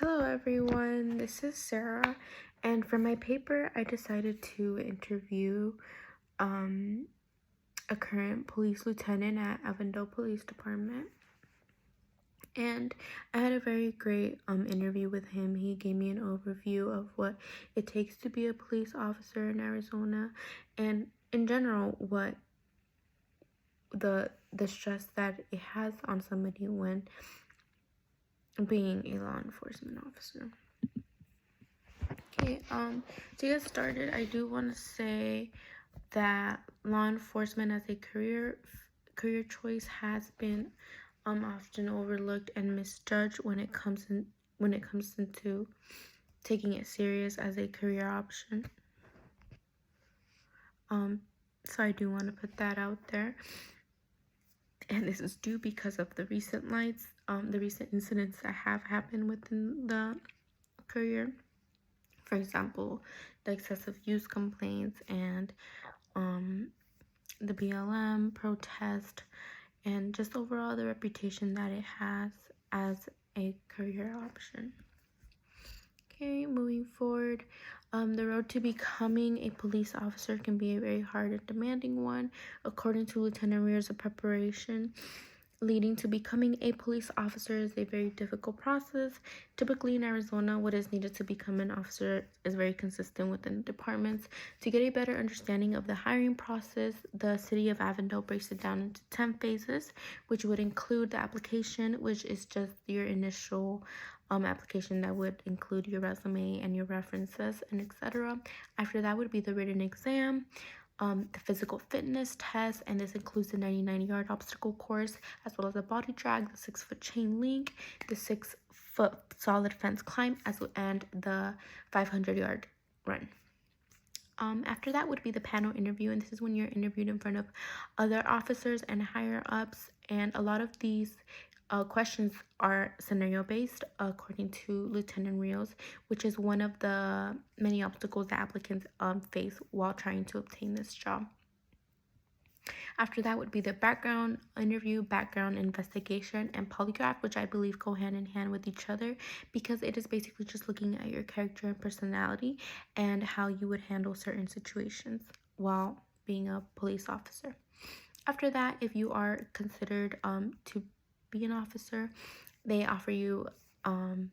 Hello everyone, this is Sarah, and for my paper I decided to interview a current police lieutenant at Avondale Police Department. And I had a very great interview with him. He gave me an overview of what it takes to be a police officer in Arizona, and in general what the stress that it has on somebody when being a law enforcement officer. Okay, to get started, I do want to say that law enforcement as a career choice has been often overlooked and misjudged when it comes into taking it serious as a career option. So I do want to put that out there. And this is due because of the recent incidents that have happened within the career. For example, the excessive use complaints and the BLM protest, and just overall the reputation that it has as a career option. Okay, moving forward, the road to becoming a police officer can be a very hard and demanding one. According to Lieutenant Rear's preparation leading to becoming a police officer is a very difficult process. Typically in Arizona, what is needed to become an officer is very consistent within departments. To get a better understanding of the hiring process, the city of Avondale breaks it down into 10 phases, which would include the application, which is just your initial application that would include your resume and your references and etc. After that would be the written exam, the physical fitness test, and this includes the 99-yard obstacle course, as well as the body drag, the 6-foot chain link, the 6-foot solid fence climb, and the 500-yard run. After that would be the panel interview, and this is when you're interviewed in front of other officers and higher ups, and a lot of these questions are scenario based according to Lieutenant Rios, which is one of the many obstacles that applicants face while trying to obtain this job. After that would be the background interview, background investigation, and polygraph, which I believe go hand in hand with each other because it is basically just looking at your character and personality and how you would handle certain situations while being a police officer. After that, if you are considered to be an officer, they offer you an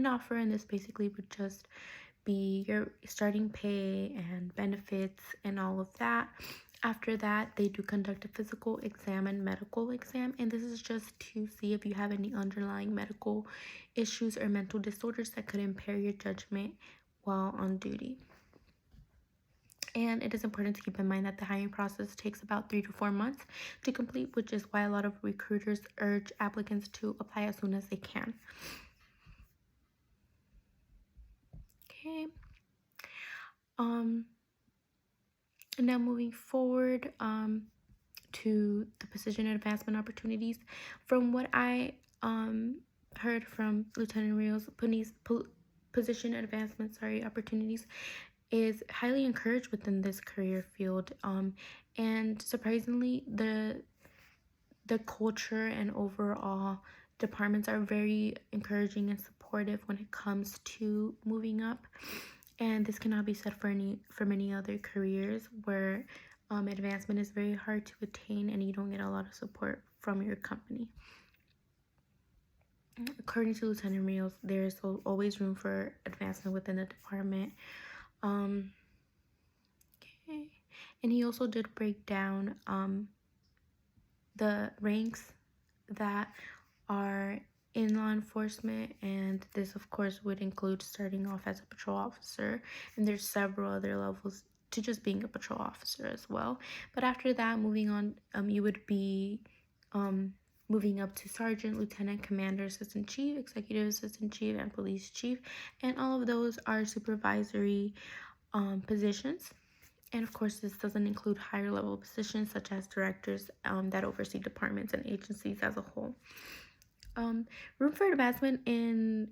offer, and this basically would just be your starting pay and benefits and all of that. After that, they do conduct a physical exam and medical exam, and this is just to see if you have any underlying medical issues or mental disorders that could impair your judgment while on duty. And it is important to keep in mind that the hiring process takes about 3 to 4 months to complete, which is why a lot of recruiters urge applicants to apply as soon as they can. Okay. Now moving forward to the position advancement opportunities. From what I heard from Lieutenant Rios, position advancement opportunities is highly encouraged within this career field, and surprisingly the culture and overall departments are very encouraging and supportive when it comes to moving up, and this cannot be said for many other careers where advancement is very hard to attain and you don't get a lot of support from your company. According to Lieutenant Rios, there is always room for advancement within the department. Okay, and he also did break down the ranks that are in law enforcement, and this of course would include starting off as a patrol officer, and there's several other levels to just being a patrol officer as well. But after that, moving on, you would be moving up to sergeant, lieutenant, commander, assistant chief, executive assistant chief, and police chief, and all of those are supervisory positions. And of course, this doesn't include higher level positions such as directors that oversee departments and agencies as a whole. Room for advancement in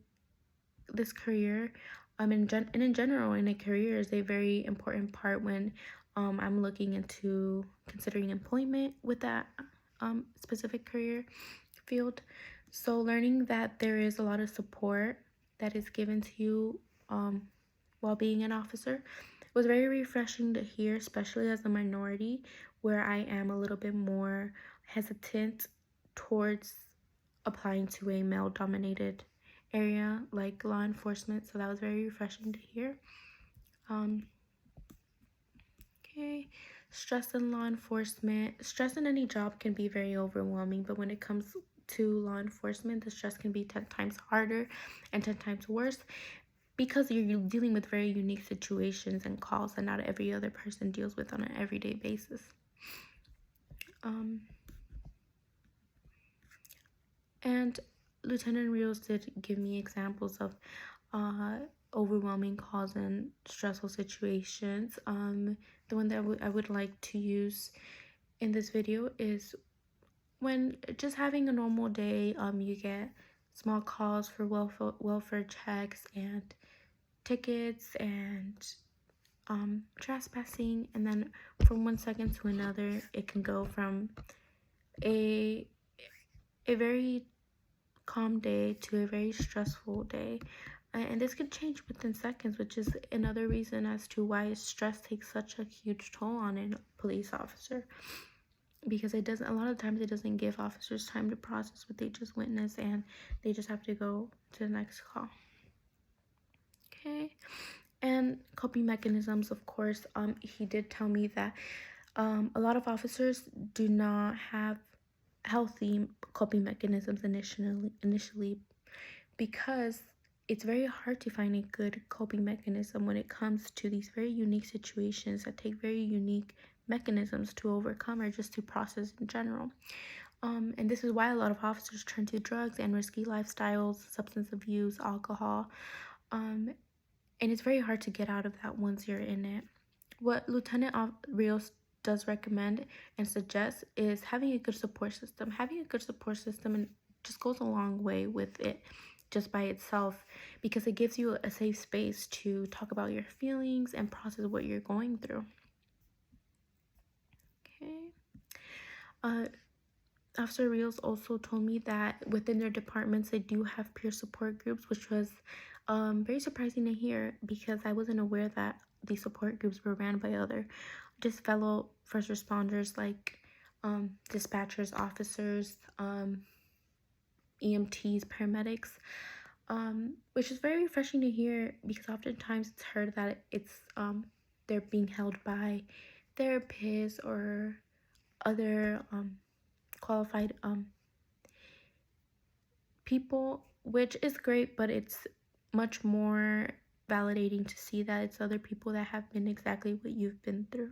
this career, and in general in a career, is a very important part when I'm looking into considering employment with that specific career field. So learning that there is a lot of support that is given to you while being an officer was very refreshing to hear, especially as a minority, where I am a little bit more hesitant towards applying to a male-dominated area like law enforcement. So that was very refreshing to hear. Um, okay, stress in law enforcement. Stress in any job can be very overwhelming, but when it comes to law enforcement, the stress can be 10 times harder and 10 times worse because you're dealing with very unique situations and calls that not every other person deals with on an everyday basis. And Lieutenant Rios did give me examples of overwhelming calls and stressful situations. The one that I would like to use in this video is when just having a normal day, you get small calls for welfare checks and tickets and trespassing, and then from 1 second to another, it can go from a very calm day to a very stressful day. And this could change within seconds, which is another reason as to why stress takes such a huge toll on a police officer. Because it doesn't, a lot of times it doesn't give officers time to process what they just witnessed, and they just have to go to the next call. Okay. And coping mechanisms, of course, he did tell me that a lot of officers do not have healthy coping mechanisms initially because it's very hard to find a good coping mechanism when it comes to these very unique situations that take very unique mechanisms to overcome or just to process in general. And this is why a lot of officers turn to drugs and risky lifestyles, substance abuse, alcohol, and it's very hard to get out of that once you're in it. What Lieutenant Rios does recommend and suggest is having a good support system. Having a good support system and just goes a long way with it just by itself, because it gives you a safe space to talk about your feelings and process what you're going through. Okay. Officer Rios also told me that within their departments, they do have peer support groups, which was very surprising to hear because I wasn't aware that these support groups were ran by other just fellow first responders like dispatchers, officers, EMTs, paramedics, which is very refreshing to hear because oftentimes it's heard that it's they're being held by therapists or other qualified people, which is great, but it's much more validating to see that it's other people that have been exactly what you've been through.